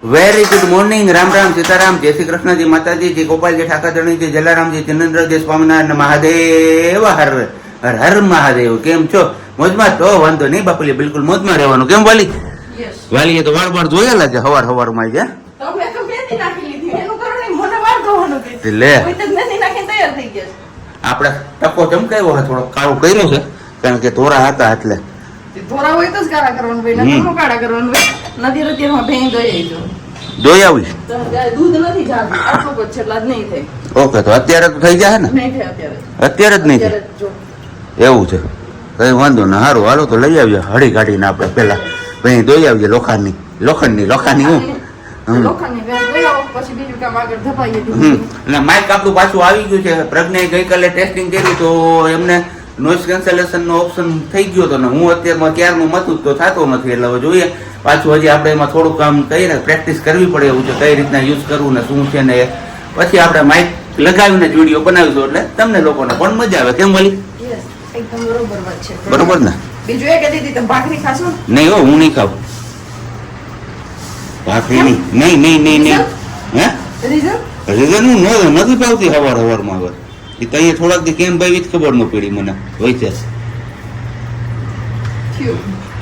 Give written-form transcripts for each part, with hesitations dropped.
Very good morning. Ram Ram, Sitaram, જય શ્રી કૃષ્ણજી, માતાજી, જય ગોપાલજી, ઠાકરધણીજી, જલારામજી, ચંદ્રજી, સ્વામિનારાયણ મહાદેવ, હર હર હર મહાદેવ. કેમ છો? મોજમાં? તો વાંધો નહીં બાપુલી, બિલકુલ મોજમાં રહેવાનું. કેમ વાલી? વાલીએ તો વાળ જોયેલા છે હવાર હવારમાં જ. લે આપડે ટકો ચમકાવ્યો છે, થોડો કાળો કર્યો છે કારણ કે ધોરા હતા એટલે. ધોરા હોય તો જ કાળા કરવાનું ભાઈ, નકરનું કાળા કરવાનું ભાઈ. નદી રતિયામાં ભેંસ જોઈ આવી. દૂધ નથી જાતું, આટલું જ છે, એટલે જ નહીં થાય. ઓકે, તો અત્યારે તો થઈ જાય ને? નહીં થાય અત્યારે. અત્યારે જ નહીં થાય. જો એવું છે, કઈ વાંધો ના. સારું, હાલો તો લઈ આવીએ હળી કાઢીને આપણે પેલા ભાઈ દોઈ આવીએ લોખંડની હું લોખંડની ભેંસ લઈ આવો, પછી બીજું કામ આગળ ધપાઈએ દીધું. અને માઇક આપણું પાછું આવી ગયું છે. પ્રજ્ઞાએ ગઈકાલે ટેસ્ટિંગ કરી તો એમને નોઇઝ કેન્સલેશન નો ઓપ્શન થઈ ગયો હતો ને હું અત્યારમાં ક્યારનું મતું તો થતો નથી. એટલે હવે જોઈએ પાછું હજી આપણે એમાં થોડું કામ કરીને પ્રેક્ટિસ કરવી પડે એવું છે, કઈ રીતના યુઝ કરવું ને શું છે ને. પછી આપણે માઇક લગાવીને જ વિડીયો બનાવીશું એટલે તમને લોકોને પણ મજા આવે. કેમ બોલી? એકદમ બરોબર વાત છે. બરોબર ને? બીજું એ કહેતી હતી તમે ભાખરી ખાશો? નહીં હો, હું નહીં ખાઉં ભાખરી. નહીં હે રીઝન હું નથી પાવતી હવારમાં. હવે એ તો અહીંયા થોડાક દી કેમ ભાઈ ખબર ન પડી મને. હોય છે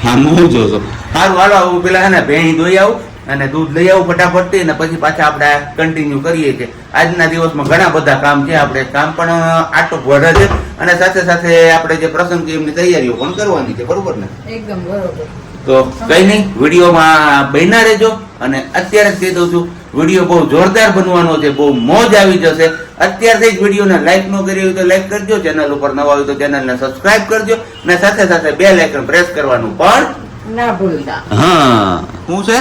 હા, હું જો છો. સારું, હાલો આવું પેલા હે ને ભેણી દોઈ આવું અને દૂધ લઈ આવું ફટાફટ અને પછી પાછા આપણે કન્ટિન્યુ કરીએ છીએ. આજના દિવસમાં ઘણા બધા કામ છે, આપણે કામ પણ આટો ભરે છે અને સાથે સાથે આપણે જે પ્રસંગ એમની તૈયારીઓ પણ કરવાની છે. બરોબર ને? એકદમ બરોબર. તો કઈ નહીં, વિડીયોમાં બન્યા રહેજો. અને અત્યારે જ કહી દઉં છું, વિડીયો બહુ જોરદાર બનવાનો છે, બહુ મોજ આવી જશે. અત્યારથી જ વિડીયોને લાઈક ન કરી હોય તો લાઈક કરજો, ચેનલ ઉપર નવા હોય તો ચેનલને સબસ્ક્રાઇબ કરજો અને સાથે સાથે બેલ આઇકન પ્રેસ કરવાનું પણ ના ભૂલતા. હા, શું છે?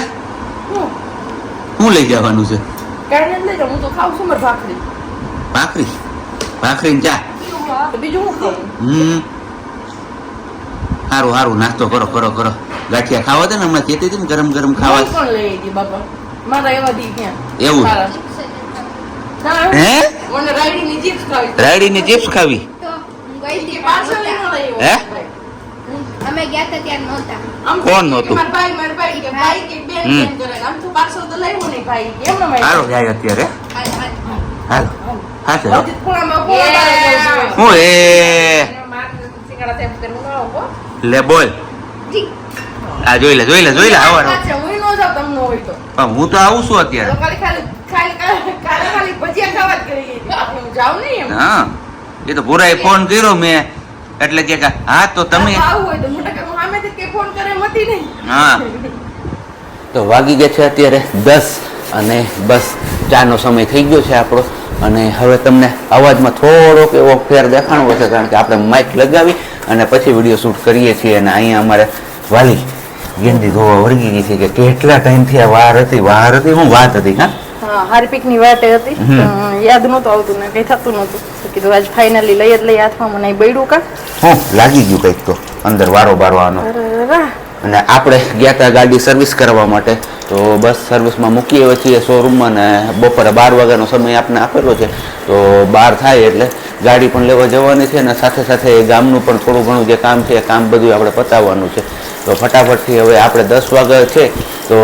શું લઈ જવાનું છે? કાઢીને લઈ જાઉં, હું તો ખાઉં છું મારી ભાખરી. ભાખરી ને ચા. તો બીજું હું ખાઉં? સારું, નાસ્તો કરો. ગાંઠિયા ખાવા હતા ને હમણાં કહેતી હતી ને ગરમ ગરમ ખાવા. હું પણ લઈ હતી બાપા, મારા એવા દી ક્યાં એવું? સારા. હે? મને રાયડીની ચિપ્સ ખાવી. રાયડીની ચિપ્સ ખાવી? તો હું ગઈ હતી પાર્સલ લઈને લાવ્યો. હે? અમે ગયા હતા ત્યારે નહોતા. આમ કોણ નહોતું? મારા ભાઈ કે ભાઈ કે બેન કરે. આમ તો પાર્સલ તો લાવ્યો નહીં ભાઈ. કેમ ન સારો જાય અત્યારે. હાલો હા છે. ખૂણામાં ખૂણા હું એ સિંગાડા તેમ કરીને હું આવો. લે બોલ. જી આ જોઈ લે આવવાનો. હું નો જાવ તમને હોય તો. પણ હું તો આવું છું અત્યારે. તો ખાલી ભજીયા ખાવા જ કરી આપણે જાવ નહીં એમ. હા, એ તો પૂરા ફોન કર્યો મેં એટલે કે હા તો તમે આવું હોય તો મોટા કાકા સામેથી કે ફોન કરે મતી નહીં. હા. તો વાગી ગયા છે અત્યારે 10 અને બસ ચાનો સમય થઈ ગયો છે આપણો. અને હવે તમને અવાજમાં થોડોક એવો ફેર દેખાણો હશે કારણ કે આપણે માઇક લગાવી અને પછી વિડીયો શૂટ કરીએ છીએ. અને અહીંયા અમારે વાલી ગેંદી ધોવા વળગી ગઈ છે કે કેટલા ટાઈમથી આ વાર હતી હું વાત હતી. હા, હાર્પિકની વાત હતી, યાદ નહોતું આવતું ને કઈ થતું નહોતું. તો કીધું આજ ફાઇનલી લઈ હાથમાં. મને બૈડું કા હું લાગી ગયું કંઈક તો અંદર વારો બારવાનો. અને આપણે ગયા હતા ગાડી સર્વિસ કરવા માટે. તો બસ સર્વિસમાં મૂકી આવ્યા છીએ શોરૂમમાં ને બપોરે 12 વાગ્યાનો સમય આપણે આપેલો છે. તો 12 થાય એટલે ગાડી પણ લેવા જવાની છે અને સાથે સાથે ગામનું પણ થોડું ઘણું જે કામ છે એ કામ બધું આપણે પતાવવાનું છે. તો ફટાફટથી હવે આપણે 10 વાગ્યા છે તો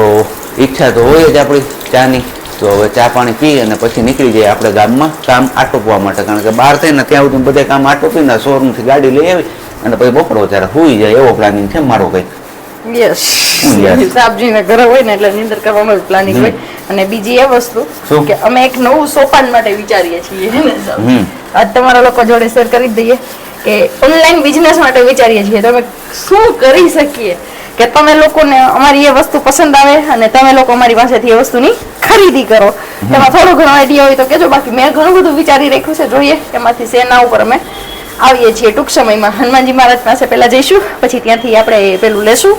ઈચ્છા તો હોય જ આપણી ચાની. તો હવે ચા પાણી પી અને પછી નીકળી જઈએ આપણે ગામમાં કામ આટોપવા માટે. કારણ કે 12 થાય ને ત્યાં સુધી બધા કામ આટોપીને શોરૂમથી ગાડી લઈ આવી અને પછી બપોર ત્યારે સુઈ જાય એવો પ્લાનિંગ છે મારો કંઈક. યસ, સાબજીને ઘરે હોય ને એટલે નિંદર કરવામાં પ્લાનિંગ હોય. અને બીજી એ વસ્તુ કે અમે એક નવું સોપાન માટે વિચારીએ છીએ. આજ તમારા લોકો જોડે શેર કરી દઈએ કે ઓનલાઈન બિઝનેસ માટે વિચારીએ છીએ. તમે શું કરી શકીએ કે તમે લોકોને અમારી એ વસ્તુ પસંદ આવે અને તમે લોકો અમારી પાસેથી એ વસ્તુની ખરીદી કરો. તેમાં થોડો ઘણો આઈડિયા હોય તો કેજો. બાકી મેં ઘણું બધું વિચારી રાખ્યું છે, જોઈએ એમાંથી શેના ઉપર અમે આવીએ છીએ. ટૂંક સમયમાં હનુમાનજી મહારાજ પાસે પહેલા જઈશું, પછી ત્યાંથી આપણે પેલું લેશું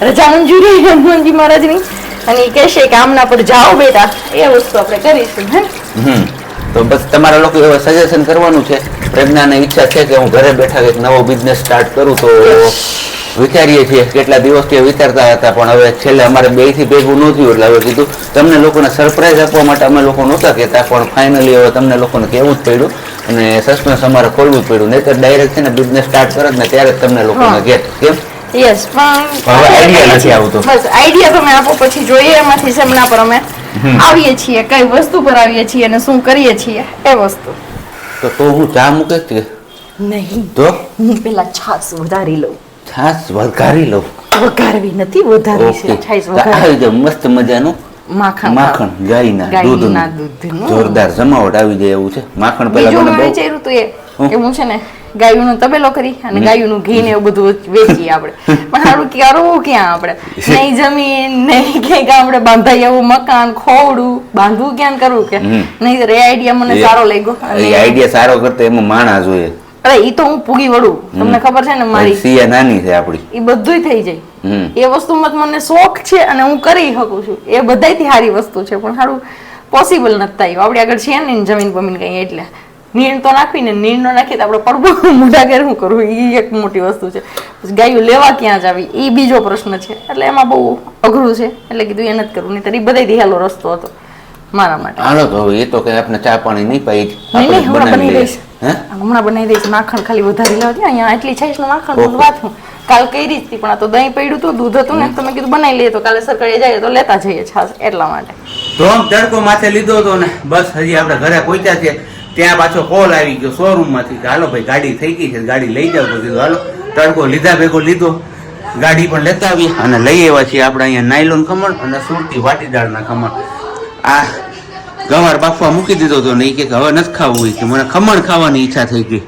રજા મંજૂરી હનુમાનજી મહારાજની. અને એ કહેશે કે આમના પર જાઓ બેટા, એ વસ્તુ આપણે કરીશું. હે તો બસ તમારા લોકો એવા સજેશન કરવાનું છે. પ્રજ્ઞાને ઈચ્છા છે કે હું ઘરે બેઠા એક નવો બિઝનેસ સ્ટાર્ટ કરું. તો વિચારીએ છીએ, કેટલા દિવસથી વિચારતા હતા પણ હવે છેલ્લે અમારે બેથી ભેગું ન થયું એટલે હવે કીધું તમને લોકોને સરપ્રાઈઝ આપવા માટે અમે લોકો નહોતા કહેતા પણ ફાઇનલી હવે તમને લોકોને કહેવું જ પડ્યું અને સસ્પેન્સ અમારે ખોલવું જ પડ્યું. નહીં તો ડાયરેક્ટ છે ને બિઝનેસ સ્ટાર્ટ કરે ને ત્યારે જ તમને લોકોને કહે. કેમ યસ પણ હવે idea નથી આવતો. બસ આઈડિયા તમે આપો પછી જોઈએ એમાંથી સેમના પર અમે આવીએ છીએ કઈ વસ્તુ પર આવીએ છીએ અને શું કરીએ છીએ એ વસ્તુ તો હું ચા મૂકે કે નહીં તો હું પેલા છાશ વધારી લઉં છાશ વઘારી લઉં. વઘારવી નથી વધારી છે ઓકે છાશ તો વઘારવી આવી જાવ મસ્ત મજાનું માખણ ગાયના દૂધનું જોરદાર જમાવટ આવી જાય એવું છે. માખણ પેલા બીજું મને મેં બહુ વિચાર્યું હતું એ કે હું છે ને ગાયુંનો તબેલો કરી અને ગાયુંનું ઘી ને એવું બધું વેચીએ આપણે પણ સારું કરવું ક્યાં આપણે નહીં જમીન નહીં ક્યાંક આપણે બાંધાઈ એવું મકાન ખોવડું બાંધવું ક્યાં કરવું કે નહીં એ આઈડિયા મને સારો લાગ્યો એ આઈડિયા સારો કરતા એમાં માણસ જોઈએ. અરે ઈ તો હું પૂગી વળું તમને ખબર છે ને મારી સિયા નાની છે આપડી એ બધુંય થઈ જાય એ વસ્તુમાં મને શોખ છે અને હું કરી શકું છું એ બધાયથી સારી વસ્તુ છે પણ સારું પોસિબલ નથી થયું આપણે આગળ છે ને જમીન બમીન કઈ એટલે નીણ તો નાખવી ને નીણ નો નાખી તો આપણે પડવું મોઢા ઘેર શું કરવું એ એક મોટી વસ્તુ છે પછી ગાયું લેવા ક્યાં જ આવી એ બીજો પ્રશ્ન છે એટલે એમાં બહુ અઘરું છે એટલે કીધું એ નથી કરવું નહીં તો એ બધાયથી હેલો રસ્તો હતો મારા માટે. હાલો તો એ તો કઈ આપણે ચા પાણી નહીં પાઈ નહીં હમણાં બનાવી દઈશ હમણાં બનાવી દઈશ માખણ ખાલી વધારી લાવતી અહીંયા એટલી છાશ નું માખણ વાત હું કાલ કરી જ હતી પણ આ તો દહીં પડ્યું હતું દૂધ હતું ને તમે કીધું બનાવી લઈએ તો કાલે સરકારી જાય તો લેતા જઈએ છાશ એટલા માટે. તો આમ તડકો માથે લીધો હતો ને બસ હજી આપણે ઘરે પહોંચ્યા છે ત્યાં પાછો કોલ આવી ગયો શોરૂમ માંથી કે હાલો ભાઈ ગાડી થઈ ગઈ છે ગાડી લઈ જાવ તો કીધું હાલો તડકો લીધા ભેગો લીધો ગાડી પણ લેતા આવી અને લઈ આવ્યા છીએ આપણે અહીંયા નાયલોન ખમણ અને સુરતી વાટીદાળના ખમણ. આ ગવાર બાફવા મૂકી દીધો હતો ને એ કે હવે નથી ખાવું હોય કે મને ખમણ ખાવાની ઈચ્છા થઈ ગઈ.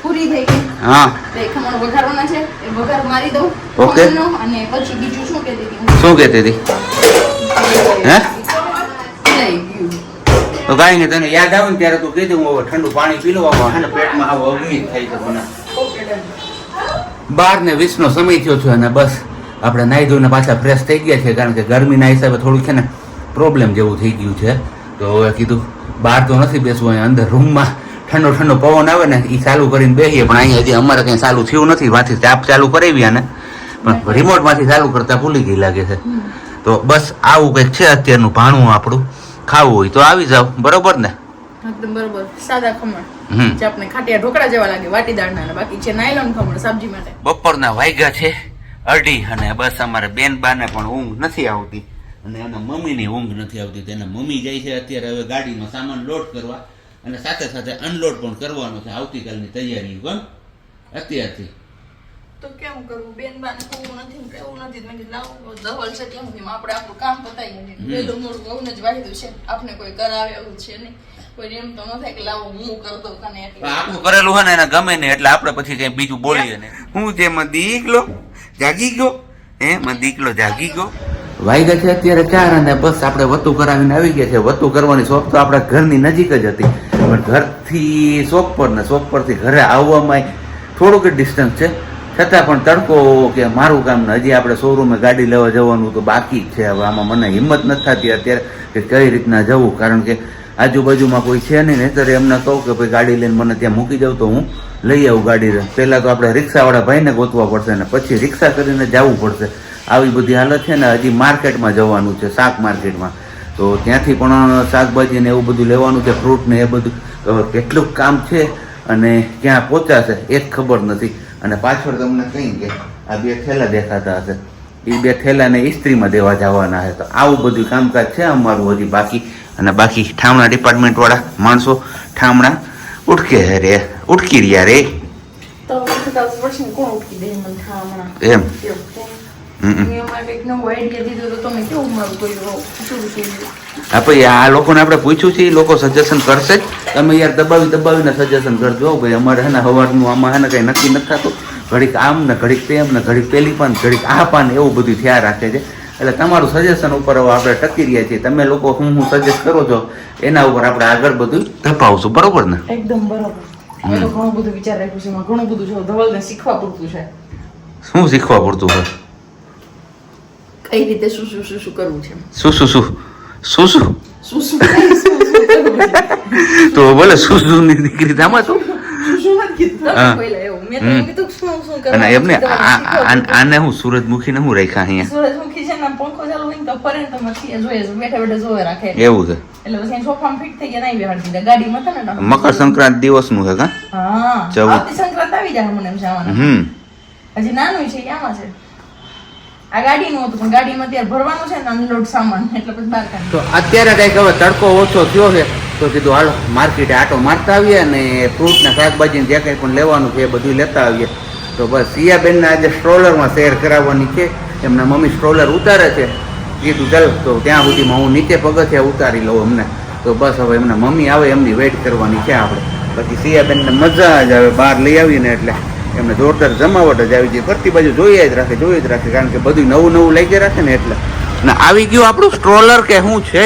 પૂરી થઈ ગઈ હા તે ખમણ વઘારવાના છે એ વઘાર મારી દઉં ઓકે અને પછી બીજું શું કહેતી હતી શું કહેતી હતી હે લઈ ગયું તો કાંઈ નહીં તને યાદ આવે ને ત્યારે તું કીધું હું હવે ઠંડુ પાણી પી લઉં અને પેટમાં આવો અગ્નિ થાય છે મને 12:20 નો સમય થયો છે અને બસ આપણે નાહી ધોઈને પાછા ફ્રેશ થઈ ગયા છે કારણ કે ગરમીના હિસાબે થોડું છે ને પ્રોબ્લેમ જેવું થઈ ગયું છે તો હવે કીધું બહાર તો નથી બેસવું અહીંયા અંદર રૂમમાં ઠંડો ઠંડો પવન આવે ને એ ચાલુ કરીને બેસીએ પણ અહીંયા હજી અમારે કંઈ ચાલુ થયું નથી વાથી ચાપ ચાલુ કરાવી ને પણ રિમોટમાંથી ચાલુ કરતા ભૂલી ગઈ લાગે છે તો બસ આવું કંઈક છે અત્યારનું ભાણું આપણું ખાવું હોય તો આવી જાવ બરોબર ને એકદમ બરોબર સાદા ખમણ જે આપણે ખાટિયા ઢોકળા જેવા લાગે વાટીદાળના અને બાકી છે નાયલોન ખમણ સબ્જી માટે. બપોરના વાગ્યા છે 2:30 અને બસ અમારે બેન બાને પણ ઊંઘ નથી આવતી અને એના મમ્મીની ઊંઘ નથી આવતી તેના મમ્મી જાય છે અત્યારે હવે ગાડીનો સામાન લોડ કરવા અને સાથે સાથે અનલોડ પણ કરવાનો છે આવતીકાલની તૈયારી પણ અત્યારથી. તો કેમ કરવું બેન બાને કોવું નથી એવું નથી મેં કીધું લાવો ધવલ છે કેમ કે આપણે આપણું કામ પતાવીએ વેલું મોડું બહુ જ વાયદું છે આપણે કોઈ કરાવે એવું છે નહીં કોઈ એમ તો ન થાય કે લાવો હું કરતો તને એટલે આપણું કરેલું હોય ને એને ગમે ને એટલે આપણે પછી કઈ બીજું બોલીએ ને હું જેમાં દીકલો જાગી ગયો એમાં દીકલો જાગી ગયો. વાગ્યા છે અત્યારે 4 અને બસ આપણે વતું કરાવીને આવી ગયા છે. વતું કરવાની શોપ તો આપણા ઘરની નજીક જ હતી પણ ઘરથી શોપ પર ને શોપ પરથી ઘરે આવવામાં થોડુંક ડિસ્ટન્સ છે છતાં પણ તડકો કે મારું કામ ને હજી આપણે શોરૂમે ગાડી લેવા જવાનું તો બાકી જ છે. હવે આમાં મને હિંમત નથી થતી અત્યારે કે કઈ રીતના જવું કારણ કે આજુબાજુમાં કોઈ છે નહીં નહીંતર એમને કહું કે ભાઈ ગાડી લઈને મને ત્યાં મૂકી જાવ તો હું લઈ આવું ગાડી. પહેલાં તો આપણે રિક્ષાવાળા ભાઈને ગોતવા પડશે ને પછી રિક્ષા કરીને જવું પડશે. આવી બધી હાલત છે ને હજી માર્કેટમાં જવાનું છે શાક માર્કેટમાં તો ત્યાંથી પણ શાકભાજી ને એવું બધું લેવાનું છે ફ્રૂટ ને એ બધું તો કેટલું કામ છે અને ક્યાં પહોંચાશે એ જ ખબર નથી. અને પાછળ તમને કહી કે આ 2 થેલા દેખાતા હશે એ 2 થેલાને ઇસ્ત્રીમાં દેવા જવાના છે તો આવું બધું કામકાજ છે અમારું હજી બાકી. અને બાકી ઠામણા ડિપાર્ટમેન્ટ વાળા માણસો ઠામણા ઉટકી રહ્યા રે તો કોણ ઉઠી દે મને ઠામણા એમ આપણે આ લોકોને આપણે પૂછ્યું છે એ લોકો સજેશન કરશે જ. તમે યાર દબાવીને સજેશન કરજો ભાઈ અમારે હે ને સવારનું આમાં હે ને કઈ નક્કી નથી થતું ઘડીક આમ ને ઘડીક તેમ ને ઘડીક પેલી પાન ઘડીક આ પાન એવું બધું થયા રાખે છે એટલે તમારું સજેશન ઉપર હવે આપણે ટકી રહ્યા છીએ. તમે લોકો હું સજેસ્ટ કરો છો એના ઉપર આપણે આગળ બધું ધપાવશું બરોબર ને એકદમ બરોબર. ઘણું બધું વિચાર રાખ્યું છે એમાં ઘણું બધું છે ધવલને શીખવા પૂરતું છે. શું શીખવા પડતું હોય કઈ રીતે શું કરવું છે શું તો બોલે શું ની દીકરી થામાં તું અને એમને આને હું સૂરજમુખી ને હું રાખ્યા અહીંયા છે ને પંખો ચાલુ હોય ને તો ફરે ને તો મસ્તી જોઈએ બેઠા બેઠા જોવે રાખે એવું છે એટલે પછી સોફામાં ફિટ થઈ ગયા નહીં બેહાડી દીધા ગાડીમાં હતા ને મકર સંક્રાંતિ દિવસનું છે કા હા ચૌદ. આવતી સંક્રાંત આવી જાય મને એમ છે આમાં હજી નાનું છે આમાં છે આ ગાડીનું હતું પણ ગાડીમાં અત્યારે ભરવાનું છે ને અનલોડ સામાન એટલે પછી બહાર કાઢી તો અત્યારે કઈક હવે તડકો ઓછો થયો છે તો કીધું હાલો માર્કેટે આટો મારતા આવીએ અને ફ્રૂટ ને શાકભાજી જે કંઈ પણ લેવાનું છે એ બધું લેતા આવીએ તો બસ સિયાબેનને આજે સ્ટ્રોલરમાં શેર કરાવવાની છે એમના મમ્મી સ્ટ્રોલર ઉતારે છે કીધું ચાલ તો ત્યાં સુધીમાં હું નીચે પગથિયા ઉતારી લઉં અમને તો બસ હવે એમના મમ્મી આવે એમની વેઇટ કરવાની છે આપણે પછી સિયાબેનને મજા જ આવે બહાર લઈ આવીને એટલે એમને જોરદાર જમાવટ જ આવી જાય ફરતી બાજુ જોઈએ જ રાખે કારણ કે બધું નવું નવું લઈ ગયા રાખે ને એટલે ને આવી ગયું આપણું સ્ટ્રોલર કે શું છે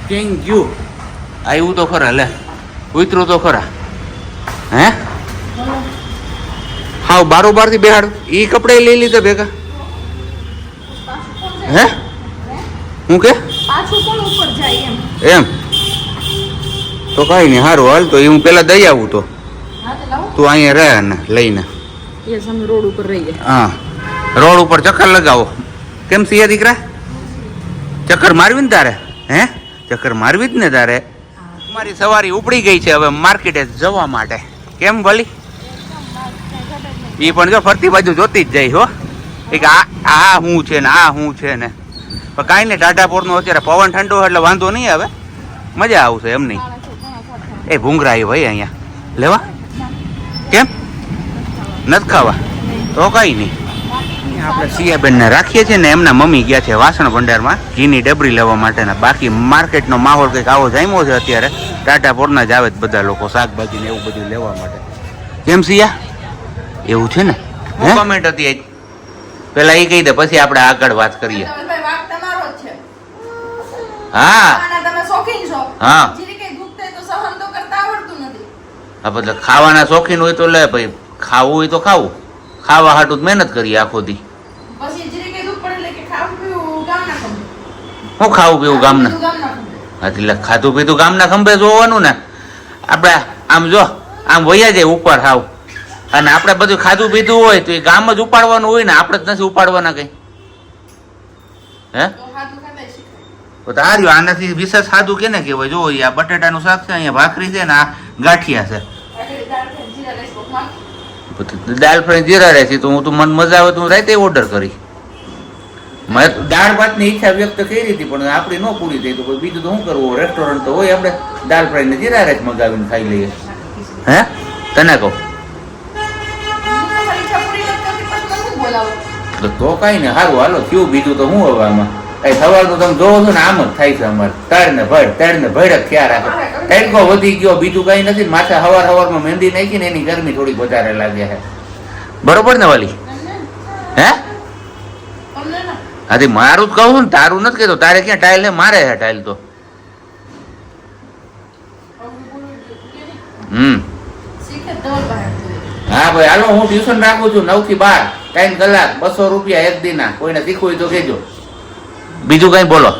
કેમ ગયું આવ્યું તો ખરા લે ઉતરું તો ખરા હે હાવ બારોબાર થી બેહાડ ઈ કપડે લઈ લીધા ભેગા હે હું કે પાછું પણ ઉપર જાય એમ તો કઈ નહીં સારું હાલ તો એ હું પેલા દઈ આવું તો હા તો લાવો તું અહીંયા રહે ને લઈને એ સામે રોડ ઉપર રહી જાય હા રોડ ઉપર ચક્કર લગાવો કેમ સિયા દીકરા ચક્કર મારવી ને તારે હે ચક્કર મારવી જ ને તારે મારી સવારી ઉપડી ગઈ છે હવે માર્કેટે જવા માટે કેમ ભલી એ પણ જો ફરતી બાજુ જોતી જ જાય હો એક આ શું છે ને આ શું છે ને પણ કાંઈ નહીં ટાટાપોરનો અત્યારે પવન ઠંડો એટલે વાંધો નહીં આવે મજા આવશે એમ નહીં એ ભૂંગરા આવી ભાઈ અહીંયા લેવા કેમ નથી ખાવા તો કઈ નહીં આપણે સિયાબેનને રાખીએ છીએ ને એમના મમ્મી ગયા છે વાસણ ભંડારમાં ઘીની ડબરી લેવા માટેના બાકી માર્કેટનો માહોલ કંઈક આવો જામ્યો છે અત્યારે ટાટાપોરના જ આવે જ બધા લોકો શાકભાજી ને એવું બધું લેવા માટે કેમ સિયા એવું છે ને હું કમેન્ટ હતી આજ પેલા એ કહી દે પછી આપણે આગળ વાત કરીએ વાક તમારો જ છે હા તમે શોખીન છો હા જીરી કઈ દુખ થાય તો સહન તો કરતા આવડતું નથી હા એટલે ખાવાના શોખીન હોય તો લે ભાઈ ખાવું હોય તો ખાવું ખાવા હાટું જ મહેનત કરીએ આખો દી પછી જીરી કઈ દુખ પડે એટલે કે ખાવું પીવું ગામના ખંભે હું ખાવું પીવું ગામના ગામના ખંભે એટલે ખાધું પીધું ગામના ખંભે જોવાનું ને આપણે આમ જો આમ વયા જાય ઉપર હાવ અને આપણે બધું ખાધું પીધું હોય તો એ ગામ જ ઉપાડવાનું હોય ને આપણે જ નથી ઉપાડવાના કઈ હે તો હાથું ખાતા શીખે તો આ રહ્યું આનાથી વિશેષ સાદું કેને કહેવાય જો આ બટેટાનું શાક છે અહીંયા ભાખરી છે ને આ ગાંઠિયા છે એટલે દાળ કે જીરા રાઈસ પકવાન દાળ ફ્રાય જીરા રહે છે તો હું તો મન મજા આવે તો હું રાતે ઓર્ડર કરી મેં દાળ ભાતની ઈચ્છા વ્યક્ત કરી હતી પણ આપણી ન પૂરી થઈ તો બીજું તો શું કરવું રેસ્ટોરન્ટ તો હોય આપણે દાળ ફ્રાય ને જીરા રાઈસ મગાવીને ખાઈ લઈએ હે તને કહું તો કઈ ને સારું હાલો થયું બીજું તો હું હવે આમાં કઈ સવારનું તમે જોવો છો ને આમ જ થાય છે અમારે તળ ને ભડ જ ખ્યાલ રાખે તડકો વધી ગયો બીજું કઈ નથી માથે હવારમાં મહેંદી નાખી ને એની ગરમી થોડી વધારે લાગે છે બરોબર ને વાલી હે હા મારું જ કહું છું ને તારું નથી કહેતો તારે ક્યાં ટાઈલ હે મારે હે ટાઈલ તો હા ભાઈ હાલો હું ટ્યુશન રાખું છું 9 થી 12 3 કલાક 200 રૂપિયા એક દિના કોઈને શીખવું હોય તો કહેજો બીજું કઈ બોલો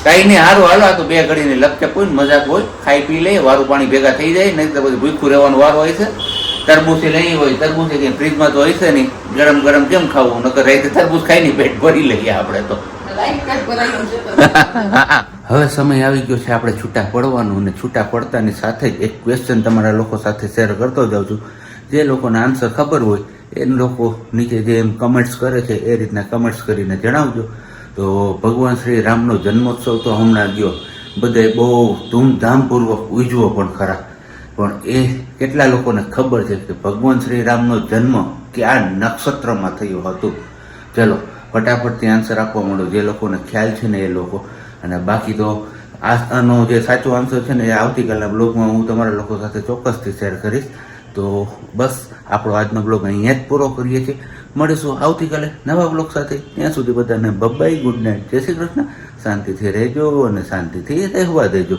કઈ નહીં સારું હાલો આ તો બે ઘડીની લપચપ હોય ને મજાક હોય ખાઈ પી લઈએ વારું પાણી ભેગા થઈ જાય નહીં તો બધું ભૂખું રહેવાનો વારો હોય છે તરબૂચી લઈ હોય તરબૂચી કે ફ્રીજમાં તો હોય છે નહીં ગરમ ગરમ કેમ ખાવું નકર રહી તરબૂચ ખાઈને પેટ ભરી લઈએ આપણે તો હવે સમય આવી ગયો છે આપણે છૂટા પડવાનું અને છૂટા પડતાની સાથે જ એક ક્વેશ્ચન તમારા લોકો સાથે શેર કરતો જાઉં છું જે લોકોને આન્સર ખબર હોય એ લોકો નીચે જે એમ કમેન્ટ્સ કરે છે એ રીતના કમેન્ટ્સ કરીને જણાવજો તો ભગવાન શ્રી રામનો જન્મોત્સવ તો હમણાં ગયો બધે બહુ ધૂમધામપૂર્વક ઉજવો પણ ખરા પણ એ કેટલા લોકોને ખબર છે કે ભગવાન શ્રી રામનો જન્મ કયા નક્ષત્રમાં થયો હતો ચલો ફટાફટથી આન્સર આપવા માંડો જે લોકોને ખ્યાલ છે ને એ લોકો અને બાકી તો આનો જે સાચો આન્સર છે ને એ આવતીકાલના બ્લોગમાં હું તમારા લોકો સાથે ચોક્કસથી શેર કરીશ તો બસ આપણો આજનો બ્લોગ અહીંયા જ પૂરો કરીએ છીએ મળીશું આવતીકાલે નવા બ્લોગ સાથે ત્યાં સુધી બધાને બબાઈ ગુડ નાઇટ જય શ્રી કૃષ્ણ શાંતિથી રહેજો અને શાંતિથી રહેવા દેજો